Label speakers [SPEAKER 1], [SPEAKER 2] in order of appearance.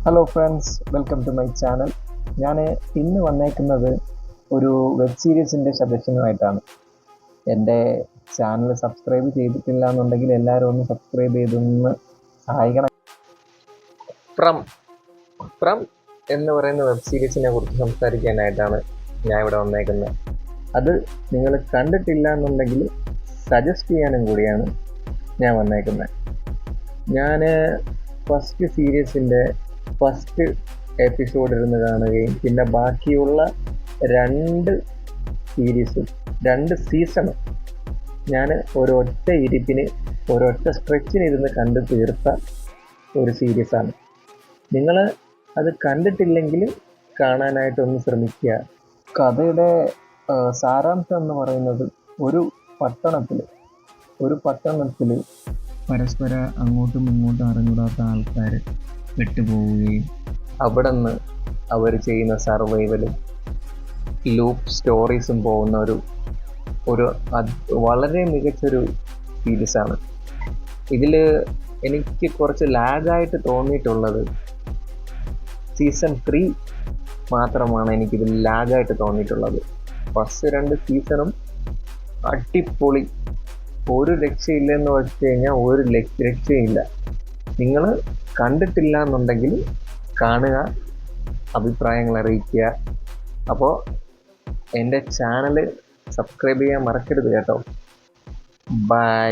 [SPEAKER 1] Hello friends, welcome to my channel. ഞാൻ ഇന്ന് വന്നേക്കുന്നത് ഒരു വെബ് സീരീസിൻ്റെ സജഷനുമായിട്ടാണ്. എൻ്റെ ചാനൽ സബ്സ്ക്രൈബ് ചെയ്തിട്ടില്ല എന്നുണ്ടെങ്കിൽ എല്ലാവരും ഒന്ന് സബ്സ്ക്രൈബ് ചെയ്തൊന്ന് സഹായിക്കണം. ഫ്രം ഫ്രം എന്ന് പറയുന്ന വെബ് സീരീസിനെ കുറിച്ച് സംസാരിക്കാനായിട്ടാണ് ഞാൻ ഇവിടെ വന്നേക്കുന്നത്. അത് നിങ്ങൾ കണ്ടിട്ടില്ല എന്നുണ്ടെങ്കിൽ സജസ്റ്റ് ചെയ്യാനും കൂടിയാണ് ഞാൻ വന്നേക്കുന്നത്. ഞാൻ ഫസ്റ്റ് സീരീസിൻ്റെ ഫസ്റ്റ് എപ്പിസോഡ് ഇരുന്ന് കാണുകയും പിന്നെ ബാക്കിയുള്ള രണ്ട് സീസണും ഞാൻ ഒരൊറ്റ ഇരിപ്പിന് ഒരൊറ്റ സ്ട്രെച്ചിന് ഇരുന്ന് കണ്ടു തീർത്ത ഒരു സീരീസാണ്. നിങ്ങൾ അത് കണ്ടിട്ടില്ലെങ്കിൽ കാണാനായിട്ടൊന്ന് ശ്രമിക്കുക. കഥയുടെ സാരാംശം എന്ന് പറയുന്നത് ഒരു പട്ടണത്തിൽ പരസ്പര അങ്ങോട്ടും ഇങ്ങോട്ടും അറിഞ്ഞൂടാത്ത ആൾക്കാർ പെട്ടുപോവുകയും അവിടെ നിന്ന് അവർ ചെയ്യുന്ന സർവൈവലും ലൂപ്പ് സ്റ്റോറീസും പോകുന്ന ഒരു വളരെ മികച്ചൊരു സീരീസാണ്. ഇതിൽ എനിക്ക് കുറച്ച് ലാഗായിട്ട് തോന്നിയിട്ടുള്ളത് സീസൺ 3 മാത്രമാണ്. എനിക്കിതിൽ ലാഗായിട്ട് തോന്നിയിട്ടുള്ളത്. ഫസ്റ്റ് 2 സീസണും അടിപൊളി, ഒരു രക്ഷയില്ലെന്ന് വെച്ച് കഴിഞ്ഞാൽ ഒരു രക്ഷയില്ല. നിങ്ങൾ കണ്ടിട്ടില്ല എന്നുണ്ടെങ്കിൽ കാണുക, അഭിപ്രായങ്ങൾ അറിയിക്കുക. അപ്പോൾ എൻ്റെ ചാനൽ സബ്സ്ക്രൈബ് ചെയ്യാൻ മറക്കരുത് കേട്ടോ. ബൈ.